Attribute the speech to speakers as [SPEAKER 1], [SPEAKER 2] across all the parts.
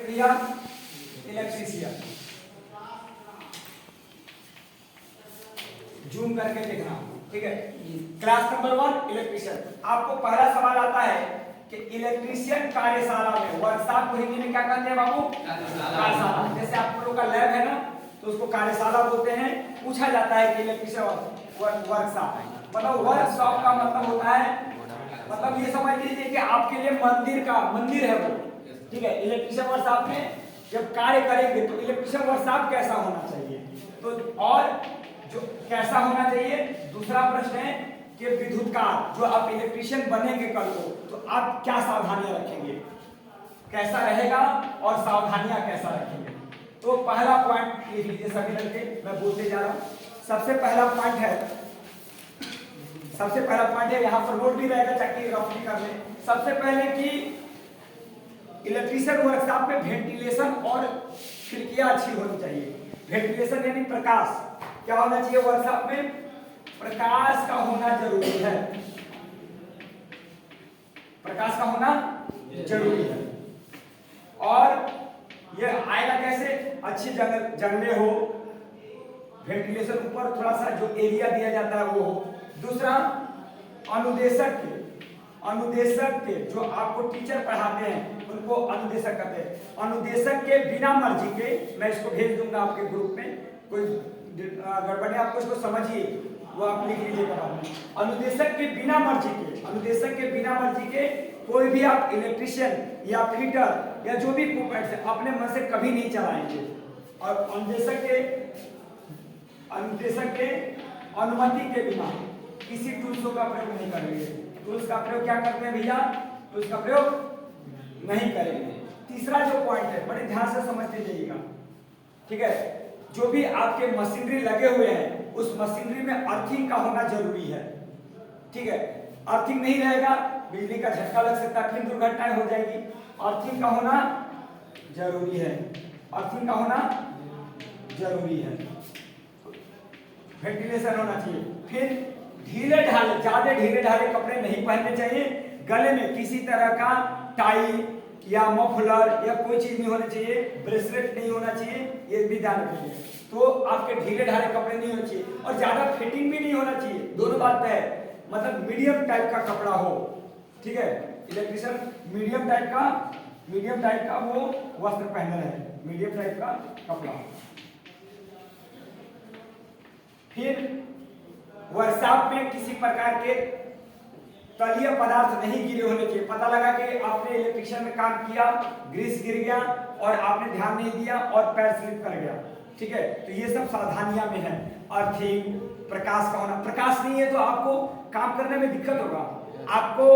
[SPEAKER 1] भैया electrician, zoom करके देखना, ठीक है। Class number 1 electrician. आपको पहला सवाल आता है कि इलेक्ट्रीशियन कार्यशाला में, वर्कशॉप को हिंदी में क्या कहते हैं बाबू? कार्यशाला। जैसे आप लोगों का लैब है ना, तो उसको कार्यशाला बोलते हैं। पूछा जाता है कि इलेक्ट्रीशियन वर्कशॉप है, मतलब वर्कशॉप का मतलब होता है, मतलब ये समझ लीजिए कि आपके लिए मंदिर है वो, ठीक है। इलेक्ट्रीशियन वर्कशॉप में जब कार्य करेंगे तो इलेक्ट्रीशियन वर्कशॉप कैसा होना चाहिए, तो और जो कैसा होना चाहिए। दूसरा प्रश्न है कि विद्युतकार, जो आप इलेक्ट्रीशियन बनेंगे कल को, तो आप क्या सावधानियां रखेंगे, कैसा रहेगा और सावधानियां कैसा रखेंगे। तो पहला पॉइंट लिख लीजिए सभी लड़के, मैं बोलते जा रहा हूं। सबसे पहला पॉइंट है, यहाँ पर नोट भी रहेगा ताकि रफ कर लें। सबसे पहले कि इलेक्ट्रीशियन वर्कशॉप में वेंटिलेशन और खिड़कियां अच्छी होनी चाहिए। वेंटिलेशन यानी प्रकाश क्या होना चाहिए, वर्कशॉप में प्रकाश का होना जरूरी है, प्रकाश का होना जरूरी है। और ये आएगा कैसे, अच्छी जंगले हो, वेंटिलेशन ऊपर थोड़ा सा जो एरिया दिया जाता है वो हो। दूसरा अनुदेशक के जो आपको टीचर पढ़ाते हैं उनको अनुदेशक कहते हैं। अनुदेशक के बिना मर्जी के, मैं इसको भेज दूंगा आपके ग्रुप में, कोई गड़बड़ी आपको इसको समझिए, वो आप लिख लीजिएगा बाद में। अनुदेशक के बिना मर्जी के कोई भी आप इलेक्ट्रीशियन या फिटर या जो भी इक्विपमेंट्स है अपने मन से कभी नहीं चलाएंगे। और अनुदेशक के अनुमति के बिना किसी टूल्स का प्रयोग नहीं करेंगे। टूल्स का प्रयोग क्या करते हैं भैया, टूल्स का प्रयोग नहीं करेंगे। तीसरा जो पॉइंट है, बड़े ध्यान से समझते जाइएगा, ठीक है। जो भी आपके मशीनरी लगे हुए हैं उस मशीनरी में अर्थिंग का होना जरूरी है, ठीक है। अर्थिंग नहीं रहेगा बिजली का झटका लग सकता है, फिर दुर्घटनाएं हो जाएगी। अर्थिंग का होना जरूरी है, अर्थिंग का होना जरूरी है। वेंटिलेशन होना चाहिए। फिर ज्यादा ढीले ढाले कपड़े नहीं पहनने चाहिए। गले में किसी तरह का टाई या मफलर या कोई चीज नहीं होना चाहिए, ब्रेसलेट नहीं होना चाहिए, ये भी ध्यान रखिए। तो आपके ढीले ढाले कपड़े नहीं होने चाहिए और ज्यादा फिटिंग भी नहीं होना चाहिए। दोनों बात है, मतलब मीडियम टाइप का कपड़ा हो, ठीक है। इलेक्ट्रीशियन मीडियम टाइप का वो वस्त्र पहन रहे हैं, मीडियम टाइप का कपड़ा। फिर वर्कशॉप में किसी प्रकार के तलीय पदार्थ नहीं गिरे होने चाहिए। पता लगा कि आपने इलेक्ट्रीशियन में काम किया, ग्रीस गिर गया और आपने ध्यान नहीं दिया और पैर स्लिप कर गया, ठीक है। तो ये सब सावधानियां में है। अर्थिंग, प्रकाश का होना, प्रकाश नहीं है तो आपको काम करने में दिक्कत होगा। आपको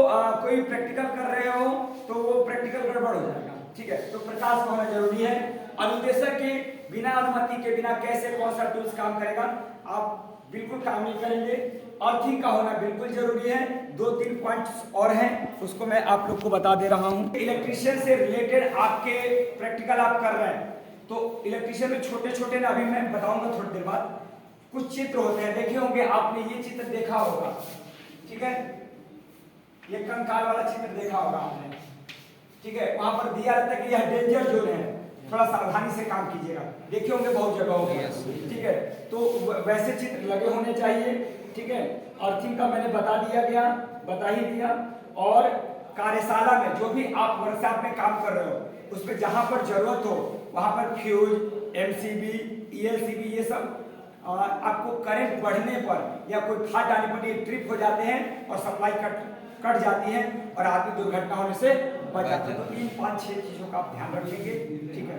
[SPEAKER 1] कोई प्रैक्टिकल कर रहे हो तो वो प्रैक्टिकल गड़बड़ हो जाएगा, ठीक है। तो प्रकाश का होना जरूरी है। अनुदेशक के बिना अनुमति के बिना कैसे कौन सा टूल्स काम करेगा, आप बिल्कुल काम नहीं करेंगे। अर्थिंग का होना बिल्कुल जरूरी है। 2-3 पॉइंट्स और हैं, उसको मैं आप लोग को बता दे रहा हूं। इलेक्ट्रीशियन से रिलेटेड आपके प्रैक्टिकल आप कर रहे हैं तो इलेक्ट्रीशियन में छोटे ना, अभी मैं बताऊंगा थोड़ी देर बाद, कुछ चित्र होते हैं, देखे होंगे आपने, ये चित्र देखा होगा, ठीक है। ये कंकाल वाला चित्र देखा होगा आपने, ठीक है। वहां पर दिया रहता है कि यह डेंजर जोन है, थोड़ा सावधानी से काम कीजिएगा, देखे होंगे बहुत जगह होगा, ठीक है। तो वैसे चित्र लगे होने चाहिए, ठीक है। अर्थिंग का मैंने बता ही दिया। और कार्यशाला में जो भी आप वर्कशॉप में काम कर रहे हो उस पर जहां पर जरूरत हो वहां पर फ्यूज, एमसीबी, ईएलसीबी, ये सब आपको करंट बढ़ने पर या कोई फाल्ट आने पर ये ट्रिप हो जाते हैं और सप्लाई कट जाती है और आदमी दुर्घटना होने से बच जाते हैं। तो 3, 5, 6 चीजों का आप ध्यान रखेंगे, ठीक है।